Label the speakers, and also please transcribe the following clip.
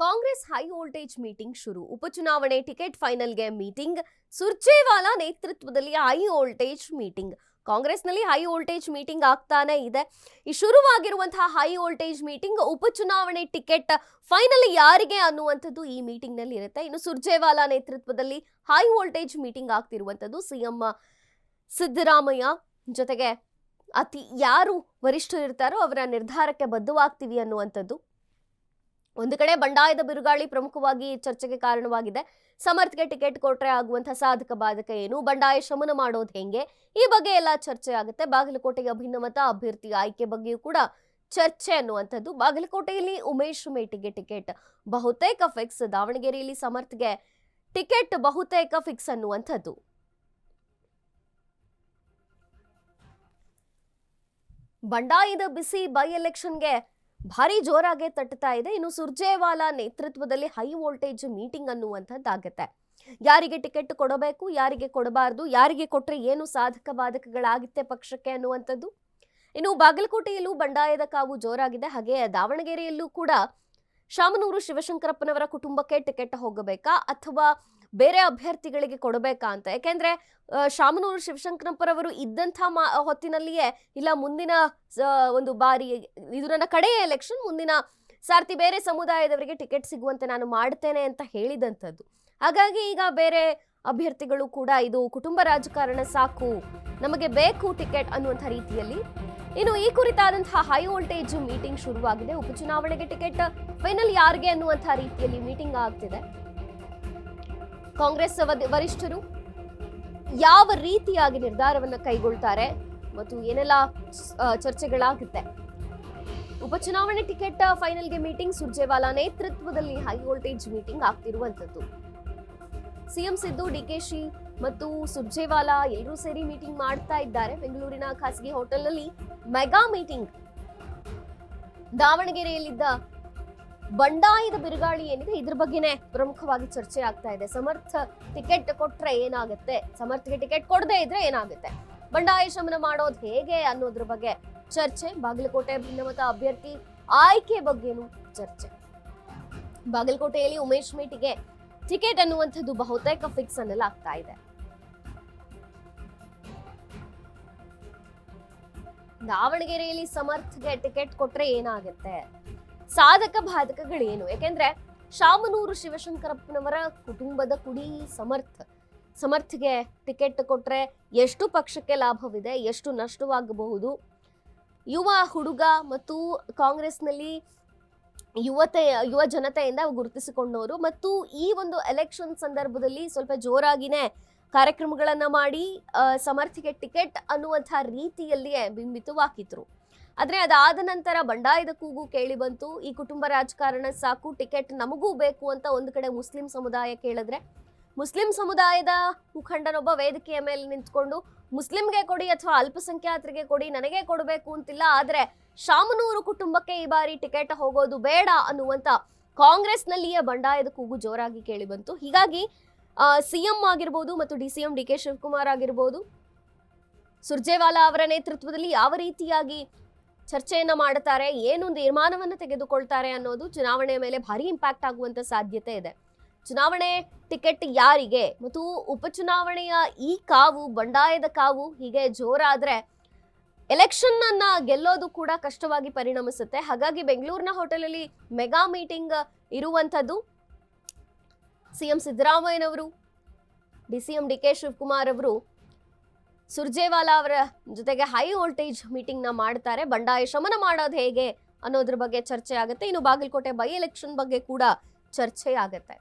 Speaker 1: Congress high voltage meeting ಶುರು. ಉಪಚುನಾವಣೆ ticket ಫೈನಲ್ಗೆ ಮೀಟಿಂಗ್. ಸುರ್ಜೇವಾಲಾ ನೇತೃತ್ವದಲ್ಲಿ ಹೈ ವೋಲ್ಟೇಜ್ ಮೀಟಿಂಗ್. ಕಾಂಗ್ರೆಸ್ನಲ್ಲಿ ಹೈ ವೋಲ್ಟೇಜ್ ಮೀಟಿಂಗ್ ಆಗ್ತಾನೆ ಇದೆ. ಈ ಶುರುವಾಗಿರುವಂತಹ ಹೈ ವೋಲ್ಟೇಜ್ ಮೀಟಿಂಗ್ ಉಪಚುನಾವಣೆ ಟಿಕೆಟ್ ಫೈನಲ್ ಯಾರಿಗೆ ಅನ್ನುವಂಥದ್ದು ಈ ಮೀಟಿಂಗ್ ನಲ್ಲಿ ಇರುತ್ತೆ. ಇನ್ನು ಸುರ್ಜೇವಾಲಾ ನೇತೃತ್ವದಲ್ಲಿ ಹೈ ವೋಲ್ಟೇಜ್ ಮೀಟಿಂಗ್ ಆಗ್ತಿರುವಂಥದ್ದು ಸಿಎಂ ಸಿದ್ದರಾಮಯ್ಯ ಜೊತೆಗೆ ಯಾರು ವರಿಷ್ಠರು ಇರ್ತಾರೋ ಅವರ ನಿರ್ಧಾರಕ್ಕೆ ಬದ್ಧವಾಗ್ತೀವಿ ಅನ್ನುವಂಥದ್ದು. ಒಂದು ಕಡೆ ಬಂಡಾಯದ ಬಿರುಗಾಳಿ ಪ್ರಮುಖವಾಗಿ ಚರ್ಚೆಗೆ ಕಾರಣವಾಗಿದೆ. ಸಮರ್ಥ್ಗೆ ಟಿಕೆಟ್ ಕೊಟ್ರೆ ಆಗುವಂತಹ ಸಾಧಕ ಬಾಧಕ ಏನು, ಬಂಡಾಯ ಶಮನ ಮಾಡೋದು ಹೆಂಗೆ, ಈ ಬಗ್ಗೆ ಎಲ್ಲ ಚರ್ಚೆ ಆಗುತ್ತೆ. ಬಾಗಲಕೋಟೆಯ ಭಿನ್ನಮತ ಅಭ್ಯರ್ಥಿ ಆಯ್ಕೆ ಬಗ್ಗೆಯೂ ಕೂಡ ಚರ್ಚೆ ಅನ್ನುವಂಥದ್ದು. ಬಾಗಲಕೋಟೆಯಲ್ಲಿ ಉಮೇಶ್ ಮೇಟಿಗೆ ಟಿಕೆಟ್ ಬಹುತೇಕ ಫಿಕ್ಸ್, ದಾವಣಗೆರೆಯಲ್ಲಿ ಸಮರ್ಥ್ಗೆ ಟಿಕೆಟ್ ಬಹುತೇಕ ಫಿಕ್ಸ್ ಅನ್ನುವಂಥದ್ದು. ಬಂಡಾಯದ ಬಿಸಿ ಬೈ ಎಲೆಕ್ಷನ್ಗೆ ಭಾರಿ ಜೋರಾಗೆ ತಟ್ಟುತ್ತಾ ಇದೆ. ಇನ್ನು ಸುರ್ಜೇವಾಲಾ ನೇತೃತ್ವದಲ್ಲಿ ಹೈ ವೋಲ್ಟೇಜ್ ಮೀಟಿಂಗ್ ಅನ್ನುವಂಥದ್ದಾಗುತ್ತೆ. ಯಾರಿಗೆ ಟಿಕೆಟ್ ಕೊಡಬೇಕು, ಯಾರಿಗೆ ಕೊಡಬಾರದು, ಯಾರಿಗೆ ಕೊಟ್ರೆ ಏನು ಸಾಧಕ ಬಾಧಕಗಳಾಗುತ್ತೆ ಪಕ್ಷಕ್ಕೆ ಅನ್ನುವಂಥದ್ದು. ಇನ್ನು ಬಾಗಲಕೋಟೆಯಲ್ಲೂ ಬಂಡಾಯದ ಕಾವು ಜೋರಾಗಿದೆ. ಹಾಗೆ ದಾವಣಗೆರೆಯಲ್ಲೂ ಕೂಡ ಶಾಮನೂರು ಶಿವಶಂಕರಪ್ಪನವರ ಕುಟುಂಬಕ್ಕೆ ಟಿಕೆಟ್ ಹೋಗಬೇಕಾ ಅಥವಾ ಬೇರೆ ಅಭ್ಯರ್ಥಿಗಳಿಗೆ ಕೊಡಬೇಕಾ ಅಂತ. ಯಾಕೆಂದ್ರೆ ಶಾಮನೂರು ಶಿವಶಂಕರಪ್ಪರವರು ಇದ್ದಂಥ ಹೊತ್ತಿನಲ್ಲಿಯೇ ಇಲ್ಲ ಮುಂದಿನ ಒಂದು ಬಾರಿ ಇದು ನನ್ನ ಕಡೆಯ ಎಲೆಕ್ಷನ್, ಮುಂದಿನ ಸಾರ್ತಿ ಬೇರೆ ಸಮುದಾಯದವರಿಗೆ ಟಿಕೆಟ್ ಸಿಗುವಂತೆ ನಾನು ಮಾಡ್ತೇನೆ ಅಂತ ಹೇಳಿದಂಥದ್ದು. ಹಾಗಾಗಿ ಈಗ ಬೇರೆ ಅಭ್ಯರ್ಥಿಗಳು ಕೂಡ ಇದು ಕುಟುಂಬ ರಾಜಕಾರಣ ಸಾಕು, ನಮಗೆ ಬೇಕು ಟಿಕೆಟ್ ಅನ್ನುವಂಥ ರೀತಿಯಲ್ಲಿ ಇನ್ನು ಈ ಕುರಿತಾದಂತಹ ಹೈ ವೋಲ್ಟೇಜ್ ಮೀಟಿಂಗ್ ಶುರುವಾಗಿದೆ. ಉಪಚುನಾವಣೆಗೆ ಟಿಕೆಟ್ ಫೈನಲ್ ಯಾರಿಗೆ ಅನ್ನುವಂಥ ರೀತಿಯಲ್ಲಿ ಮೀಟಿಂಗ್ ಆಗ್ತಿದೆ. ಕಾಂಗ್ರೆಸ್ ವರಿಷ್ಠರು ಯಾವ ರೀತಿಯಾಗಿ ನಿರ್ಧಾರವನ್ನ ಕೈಗೊಳ್ತಾರೆ ಮತ್ತು ಏನೆಲ್ಲ ಚರ್ಚೆಗಳಾಗುತ್ತೆ. ಉಪಚುನಾವಣೆ ಟಿಕೆಟ್ ಫೈನಲ್ಗೆ ಮೀಟಿಂಗ್ ಸುರ್ಜೇವಾಲಾ ನೇತೃತ್ವದಲ್ಲಿ ಹೈ ವೋಲ್ಟೇಜ್ ಮೀಟಿಂಗ್ ಆಗ್ತಿರುವಂತದ್ದು. ಸಿಎಂ ಸಿದ್ದು, ಡಿಕೆಶಿ ಮತ್ತು ಸುರ್ಜೇವಾಲಾ ಎಲ್ಲರೂ ಸೇರಿ ಮೀಟಿಂಗ್ ಮಾಡ್ತಾ ಇದ್ದಾರೆ. ಬೆಂಗಳೂರಿನ ಖಾಸಗಿ ಹೋಟೆಲ್ನಲ್ಲಿ ಮೆಗಾ ಮೀಟಿಂಗ್. ದಾವಣಗೆರೆಯಲ್ಲಿದ್ದ ಬಂಡಾಯದ ಬಿರುಗಾಳಿ ಏನಿದೆ ಇದ್ರ ಬಗ್ಗೆನೇ ಪ್ರಮುಖವಾಗಿ ಚರ್ಚೆ ಆಗ್ತಾ ಇದೆ. ಸಮರ್ಥ ಟಿಕೆಟ್ ಕೊಟ್ರೆ ಏನಾಗುತ್ತೆ, ಸಮರ್ಥ್ಗೆ ಟಿಕೆಟ್ ಕೊಡದೇ ಇದ್ರೆ ಏನಾಗುತ್ತೆ, ಬಂಡಾಯ ಶಮನ ಮಾಡೋದು ಹೇಗೆ ಅನ್ನೋದ್ರ ಬಗ್ಗೆ ಚರ್ಚೆ. ಬಾಗಲಕೋಟೆ ಭಿನ್ನಮತ ಅಭ್ಯರ್ಥಿ ಆಯ್ಕೆ ಬಗ್ಗೆನೂ ಚರ್ಚೆ. ಬಾಗಲಕೋಟೆಯಲ್ಲಿ ಉಮೇಶ್ ಮೇಟಿಗೆ ಟಿಕೆಟ್ ಅನ್ನುವಂಥದ್ದು ಬಹುತೇಕ ಫಿಕ್ಸ್ ಅನ್ನಲಾಗ್ತಾ ಇದೆ. ದಾವಣಗೆರೆಯಲ್ಲಿ ಸಮರ್ಥ್ಗೆ ಟಿಕೆಟ್ ಕೊಟ್ರೆ ಏನಾಗುತ್ತೆ, ಸಾಧಕ ಬಾಧಕಗಳೇನು. ಯಾಕೆಂದ್ರೆ ಶಾಮನೂರು ಶಿವಶಂಕರಪ್ಪನವರ ಕುಟುಂಬದ ಕುಡಿ ಸಮರ್ಥ್ಗೆ ಟಿಕೆಟ್ ಕೊಟ್ರೆ ಎಷ್ಟು ಪಕ್ಷಕ್ಕೆ ಲಾಭವಿದೆ, ಎಷ್ಟು ನಷ್ಟವಾಗಬಹುದು. ಯುವ ಹುಡುಗ ಮತ್ತು ಕಾಂಗ್ರೆಸ್ನಲ್ಲಿ ಯುವ ಜನತೆಯಿಂದ ಗುರುತಿಸಿಕೊಂಡವರು ಮತ್ತು ಈ ಒಂದು ಎಲೆಕ್ಷನ್ ಸಂದರ್ಭದಲ್ಲಿ ಸ್ವಲ್ಪ ಜೋರಾಗಿನೇ ಕಾರ್ಯಕ್ರಮಗಳನ್ನ ಮಾಡಿ ಸಮರ್ಥ್ಗೆ ಟಿಕೆಟ್ ಅನ್ನುವಂಥ ರೀತಿಯಲ್ಲಿಯೇ ಬಿಂಬಿತವಾಗಿದ್ರು. ಆದ್ರೆ ಅದಾದ ನಂತರ ಬಂಡಾಯದ ಕೂಗು ಕೇಳಿ ಬಂತು. ಈ ಕುಟುಂಬ ರಾಜಕಾರಣ ಸಾಕು, ಟಿಕೆಟ್ ನಮಗೂ ಬೇಕು ಅಂತ ಒಂದು ಕಡೆ ಮುಸ್ಲಿಂ ಸಮುದಾಯ ಕೇಳಿದ್ರೆ, ಮುಸ್ಲಿಂ ಸಮುದಾಯದ ಮುಖಂಡನೊಬ್ಬ ವೇದಿಕೆಯ ಮೇಲೆ ನಿಂತ್ಕೊಂಡು ಮುಸ್ಲಿಂಗೆ ಕೊಡಿ ಅಥವಾ ಅಲ್ಪಸಂಖ್ಯಾತರಿಗೆ ಕೊಡಿ, ನನಗೆ ಕೊಡಬೇಕು ಅಂತಿಲ್ಲ, ಆದ್ರೆ ಶಾಮನೂರು ಕುಟುಂಬಕ್ಕೆ ಈ ಬಾರಿ ಟಿಕೆಟ್ ಹೋಗೋದು ಬೇಡ ಅನ್ನುವಂತ ಕಾಂಗ್ರೆಸ್ನಲ್ಲಿಯೇ ಬಂಡಾಯದ ಕೂಗು ಜೋರಾಗಿ ಕೇಳಿ ಬಂತು. ಹೀಗಾಗಿ ಸಿಎಂ ಆಗಿರ್ಬೋದು ಮತ್ತು ಡಿಸಿಎಂ ಡಿ ಕೆ ಶಿವಕುಮಾರ್ ಆಗಿರ್ಬೋದು, ಸುರ್ಜೇವಾಲಾ ಅವರ ನೇತೃತ್ವದಲ್ಲಿ ಯಾವ ರೀತಿಯಾಗಿ ಚರ್ಚೆಯನ್ನ ಮಾಡುತ್ತಾರೆ, ಏನು ತೀರ್ಮಾನವನ್ನು ತೆಗೆದುಕೊಳ್ತಾರೆ ಅನ್ನೋದು ಚುನಾವಣೆಯ ಮೇಲೆ ಭಾರಿ ಇಂಪ್ಯಾಕ್ಟ್ ಆಗುವಂತ ಸಾಧ್ಯತೆ ಇದೆ. ಚುನಾವಣೆ ಟಿಕೆಟ್ ಯಾರಿಗೆ ಮತ್ತು ಉಪಚುನಾವಣೆಯ ಈ ಕಾವು, ಬಂಡಾಯದ ಕಾವು ಹೀಗೆ ಜೋರಾದ್ರೆ ಎಲೆಕ್ಷನ್ ಅನ್ನ ಗೆಲ್ಲೋದು ಕೂಡ ಕಷ್ಟವಾಗಿ ಪರಿಣಮಿಸುತ್ತೆ. ಹಾಗಾಗಿ ಬೆಂಗಳೂರಿನ ಹೋಟೆಲಲ್ಲಿ ಮೆಗಾ ಮೀಟಿಂಗ್ ಇರುವಂತದ್ದು. ಸಿಎಂ ಸಿದ್ದರಾಮಯ್ಯನವರು, ಡಿಸಿಎಂ ಡಿ ಕೆ ಶಿವಕುಮಾರ್ ಅವರು ಸುರ್ಜೇವಾಲಾ ಅವರ ಜೊತೆಗೆ ಹೈ ವೋಲ್ಟೇಜ್ ಮೀಟಿಂಗ್ ನ ಮಾಡ್ತಾರೆ. ಬಂಡಾಯ ಶಮನ ಮಾಡೋದು ಹೇಗೆ ಅನ್ನೋದ್ರ ಬಗ್ಗೆ ಚರ್ಚೆ ಆಗುತ್ತೆ. ಇನ್ನು ಬಾಗಲಕೋಟೆ ಬೈ ಎಲೆಕ್ಷನ್ ಬಗ್ಗೆ ಕೂಡ ಚರ್ಚೆ ಆಗುತ್ತೆ.